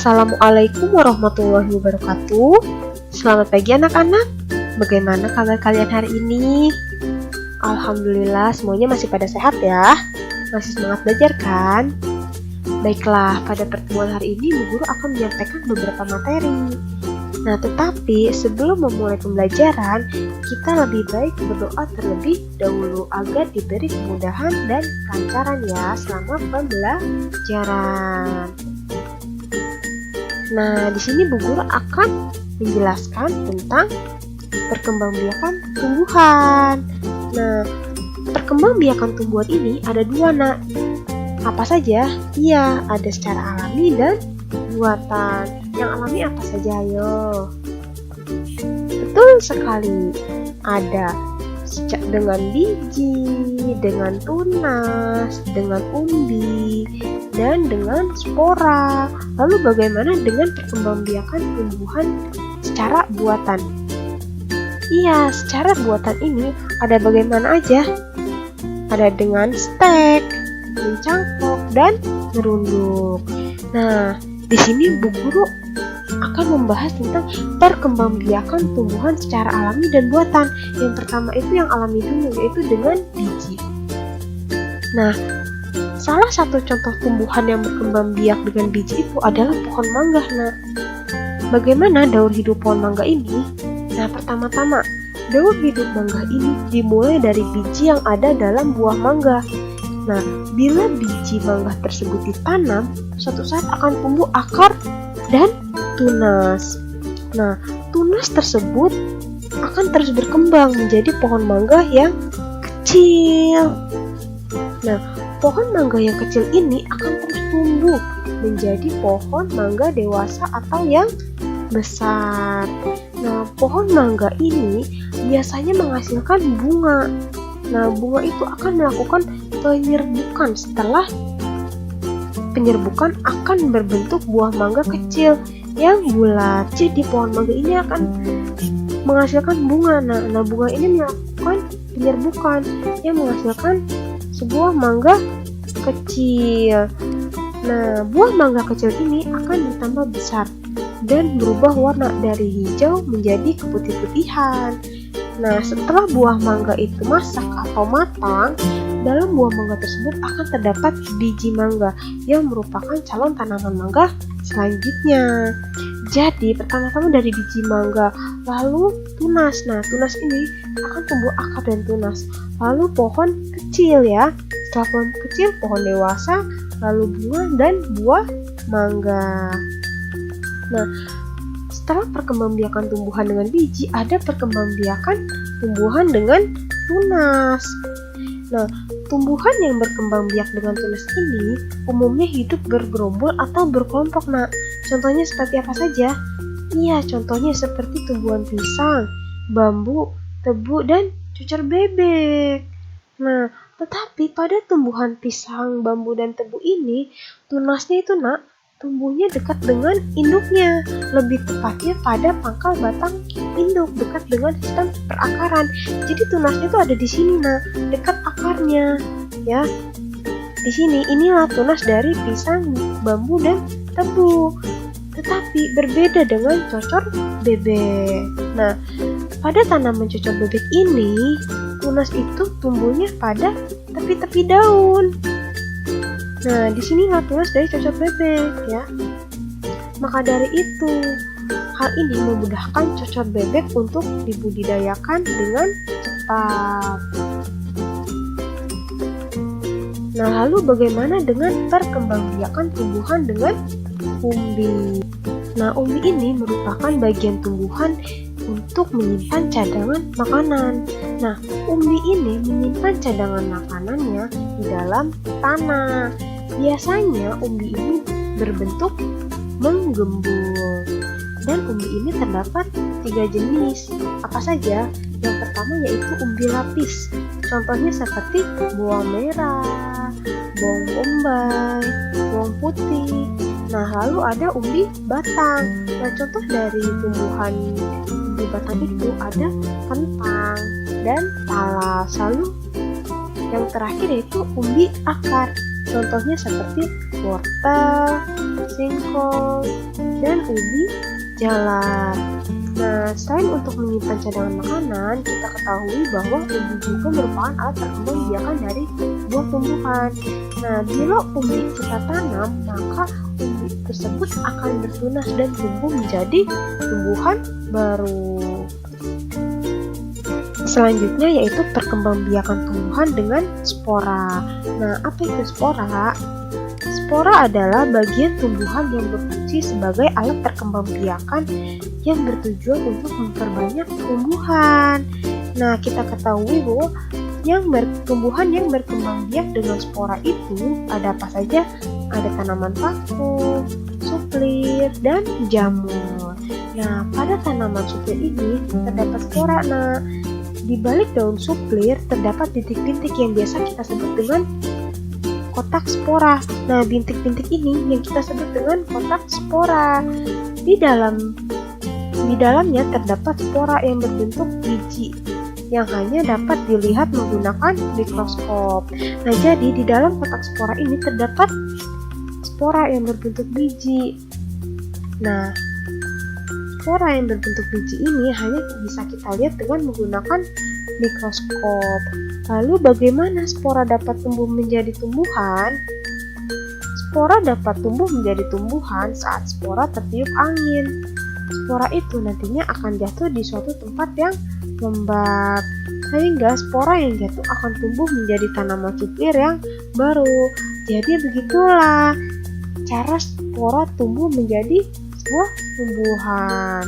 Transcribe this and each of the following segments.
Assalamualaikum warahmatullahi wabarakatuh. Selamat pagi anak-anak. Bagaimana kabar kalian hari ini? Alhamdulillah semuanya masih pada sehat ya. Masih semangat belajar kan? Baiklah, pada pertemuan hari ini Bu Guru akan menyampaikan beberapa materi. Nah, tetapi sebelum memulai pembelajaran, kita lebih baik berdoa terlebih dahulu agar diberi kemudahan dan kelancaran ya selama pembelajaran. Nah, di sini Bu Guru akan menjelaskan tentang perkembangbiakan tumbuhan. Nah, perkembangbiakan tumbuhan ini ada dua, Nak. Apa saja? Iya, ada secara alami dan buatan. Yang alami apa saja, ayo? Betul sekali. Ada dengan biji, dengan tunas, dengan umbi, dan dengan spora. Lalu bagaimana dengan perkembangbiakan tumbuhan secara buatan? Iya, secara buatan ini ada bagaimana aja? Ada dengan stek, mencangkok, dan merunduk. Nah, di sini Bu Guru akan membahas tentang perkembangbiakan tumbuhan secara alami dan buatan. Yang pertama itu yang alami dulu, yaitu dengan biji. Nah, salah satu contoh tumbuhan yang berkembang biak dengan biji itu adalah pohon mangga. Nah, bagaimana daur hidup pohon mangga ini? Nah, pertama-tama, daur hidup mangga ini dimulai dari biji yang ada dalam buah mangga. Nah, bila biji mangga tersebut ditanam, suatu saat akan tumbuh akar dan tunas. Nah, tunas tersebut akan terus berkembang menjadi pohon mangga yang kecil. Nah, pohon mangga yang kecil ini akan terus tumbuh menjadi pohon mangga dewasa atau yang besar. Nah, pohon mangga ini biasanya menghasilkan bunga. Nah, bunga itu akan melakukan penyerbukan. Setelah penyerbukan akan berbentuk buah mangga kecil yang bulat. Jadi pohon mangga ini akan menghasilkan bunga. Nah, bunga ini melakukan penyerbukan yang menghasilkan sebuah mangga kecil. Nah, buah mangga kecil ini akan ditambah besar dan berubah warna dari hijau menjadi keputih-putihan. Nah, setelah buah mangga itu masak atau matang, dalam buah mangga tersebut akan terdapat biji mangga yang merupakan calon tanaman mangga selanjutnya. Jadi, pertama-tama dari biji mangga, lalu tunas. Nah, tunas ini akan tumbuh akar dan tunas. Lalu pohon kecil ya. Setelah pohon kecil, pohon dewasa, lalu bunga dan buah mangga. Nah, setelah perkembangbiakan tumbuhan dengan biji, ada perkembangbiakan tumbuhan dengan tunas. Nah, tumbuhan yang berkembang biak dengan tunas ini umumnya hidup bergerombol atau berkelompok. Nah, contohnya seperti apa saja? Iya, contohnya seperti tumbuhan pisang, bambu, tebu, dan cucur bebek. Nah, tetapi pada tumbuhan pisang, bambu, dan tebu ini, tunasnya itu tumbuhnya dekat dengan induknya, lebih tepatnya pada pangkal batang induk dekat dengan sistem perakaran. Jadi tunasnya itu ada di sini, dekat akarnya, ya. Di sini inilah tunas dari pisang, bambu, dan tebu. Tetapi berbeda dengan cocor bebek. Nah, pada tanaman cocor bebek ini, tunas itu tumbuhnya pada tepi-tepi daun. Nah, di sini tunas dari cocor bebek ya. Maka dari itu, hal ini memudahkan cocor bebek untuk dibudidayakan dengan cepat. Nah, lalu bagaimana dengan perkembangbiakan tumbuhan dengan umbi? Nah, umbi ini merupakan bagian tumbuhan untuk menyimpan cadangan makanan. Nah, umbi ini menyimpan cadangan makanannya di dalam tanah. Biasanya umbi ini berbentuk menggembul. Dan umbi ini terdapat 3 jenis. Apa saja? Yang pertama yaitu umbi lapis. Contohnya seperti bawang merah, bawang bombay, bawang putih. Nah, lalu ada umbi batang. Nah, contoh dari tumbuhan umbi batang itu ada kentang dan talas. Lalu yang terakhir yaitu umbi akar. Contohnya seperti wortel, singkong, dan ubi jalar. Nah, selain untuk menyimpan cadangan makanan, kita ketahui bahwa ubi juga merupakan alat perkembang biakan dari buah tumbuhan. Nah, bila ubi kita tanam, maka ubi tersebut akan bertunas dan tumbuh menjadi tumbuhan baru. Selanjutnya yaitu perkembangbiakan tumbuhan dengan spora. Nah, apa itu spora? Spora adalah bagian tumbuhan yang berfungsi sebagai alat perkembangbiakan yang bertujuan untuk memperbanyak tumbuhan. Nah, kita ketahui bahwa tumbuhan yang berkembang biak dengan spora itu ada apa saja? Ada tanaman paku, suplir, dan jamur. Nah, pada tanaman suplir ini terdapat spora. Nah, di balik daun suplir terdapat bintik-bintik yang biasa kita sebut dengan kotak spora. Nah, bintik-bintik ini yang kita sebut dengan kotak spora. Di dalamnya terdapat spora yang berbentuk biji yang hanya dapat dilihat menggunakan mikroskop. Nah, jadi di dalam kotak spora ini terdapat spora yang berbentuk biji. Nah, spora yang berbentuk biji ini hanya bisa kita lihat dengan menggunakan mikroskop. Lalu bagaimana spora dapat tumbuh menjadi tumbuhan? Spora dapat tumbuh menjadi tumbuhan saat spora tertiup angin. Spora itu nantinya akan jatuh di suatu tempat yang lembab, sehingga spora yang jatuh akan tumbuh menjadi tanaman suplir yang baru. Jadi begitulah cara spora tumbuh menjadi sebuah tumbuhan.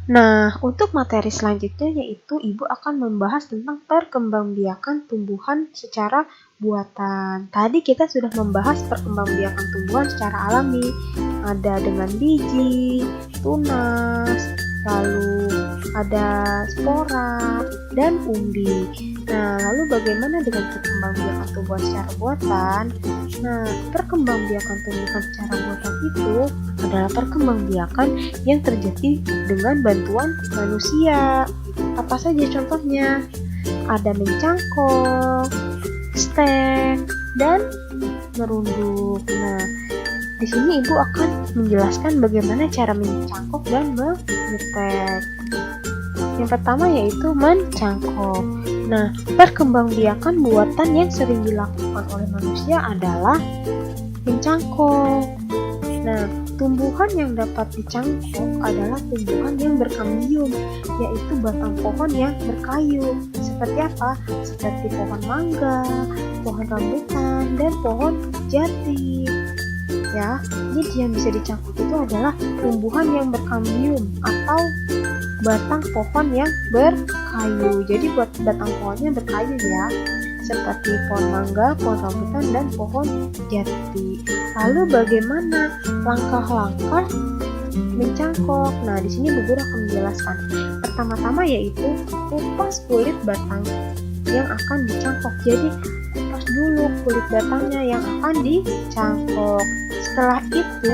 Nah, untuk materi selanjutnya yaitu Ibu akan membahas tentang perkembangbiakan tumbuhan secara buatan. Tadi kita sudah membahas perkembangbiakan tumbuhan secara alami, ada dengan biji, tunas, lalu ada spora, dan umbi. Nah, lalu bagaimana dengan perkembangbiakan tumbuhan secara buatan? Nah, perkembangbiakan tumbuhan secara buatan itu adalah perkembangbiakan yang terjadi dengan bantuan manusia. Apa saja contohnya? Ada mencangkok, stek, dan merunduk. Nah, di sini Ibu akan menjelaskan bagaimana cara mencangkok dan menyetek. Yang pertama yaitu mencangkok. Nah, perkembangbiakan buatan yang sering dilakukan oleh manusia adalah mencangkok. Nah, tumbuhan yang dapat dicangkok adalah tumbuhan yang berkambium, yaitu batang pohon yang berkayu. Seperti apa? Seperti pohon mangga, pohon rambutan, dan pohon jati. Ya, jadi yang bisa dicangkok itu adalah tumbuhan yang berkambium atau batang pohon yang berkayu. Jadi buat batang pohonnya berkayu ya, seperti pohon mangga, pohon rambutan, dan pohon jati. Lalu bagaimana langkah-langkah mencangkok? Nah, di sini Bu Guru akan menjelaskan. Pertama-tama yaitu kupas kulit batang yang akan dicangkok. Jadi kupas dulu kulit batangnya yang akan dicangkok. Setelah itu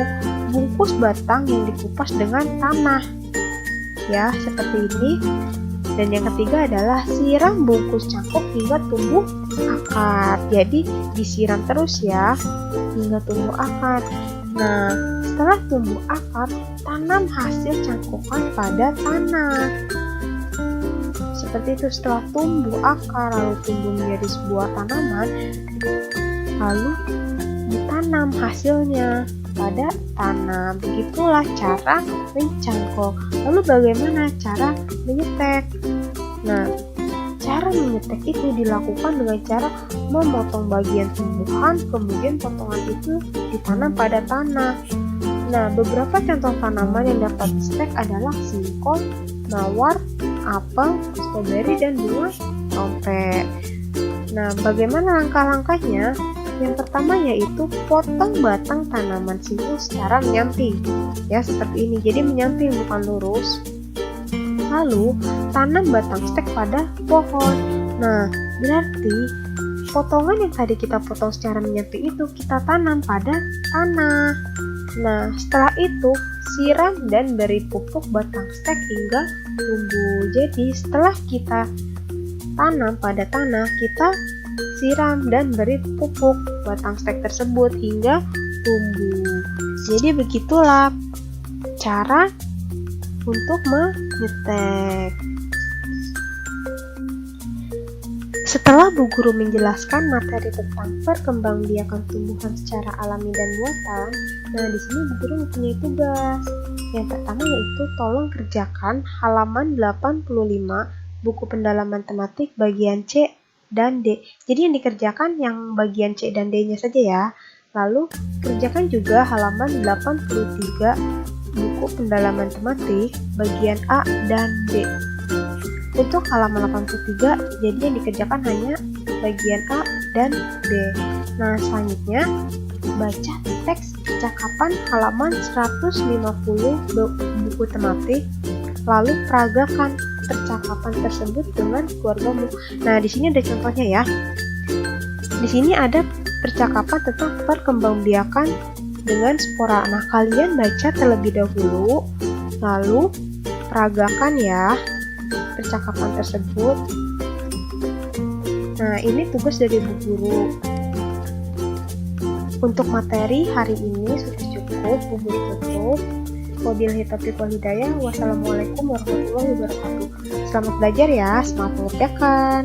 bungkus batang yang dikupas dengan tanah. Ya, seperti ini. Dan yang ketiga adalah siram bungkus cangkok hingga tumbuh akar. Jadi disiram terus ya hingga tumbuh akar. Nah, setelah tumbuh akar, tanam hasil cangkokan pada tanah. Seperti itu, setelah tumbuh akar lalu tumbuh menjadi sebuah tanaman, lalu ditanam hasilnya pada tanah. Begitulah cara mencangkok. Lalu bagaimana cara menyetek? Nah, cara menyetek itu dilakukan dengan cara memotong bagian tumbuhan, kemudian potongan itu ditanam pada tanah. Nah, beberapa contoh tanaman yang dapat disetek adalah singkong, mawar, apel, stroberi, dan bunga trompet. Nah, bagaimana langkah-langkahnya? Yang pertama yaitu potong batang tanaman singkong secara menyamping. Ya, seperti ini. Jadi menyamping bukan lurus. Lalu tanam batang stek pada pohon. Nah, berarti potongan yang tadi kita potong secara menyamping itu kita tanam pada tanah. Nah, setelah itu siram dan beri pupuk batang stek hingga tumbuh. Jadi setelah kita tanam pada tanah, kita siram dan beri pupuk. batang stek tersebut hingga tumbuh. Jadi begitulah cara untuk menyetek. Setelah Bu Guru menjelaskan materi tentang perkembangbiakan tumbuhan secara alami dan buatan, nah di sini Bu Guru mempunyai tugas. Yang pertama yaitu tolong kerjakan halaman 85 buku pendalaman tematik bagian C dan D. Jadi yang dikerjakan yang bagian C dan D-nya saja ya. Lalu kerjakan juga halaman 83 buku pendalaman tematik bagian A dan D. Untuk halaman 83, jadi yang dikerjakan hanya bagian A dan B. Nah, selanjutnya baca teks percakapan halaman 150 buku tematik, lalu peragakan percakapan tersebut dengan keluargamu. Nah, di sini ada contohnya ya. Di sini ada percakapan tentang perkembangbiakan dengan spora. Nah, kalian baca terlebih dahulu, lalu peragakan ya percakapan tersebut. Nah, ini tugas dari Bu Guru. Untuk materi hari ini sudah cukup, Bu Guru tutup. Wabillahi taufiq wal hidayah. Wassalamualaikum warahmatullahi wabarakatuh. Selamat belajar ya, semangat mengerjakan.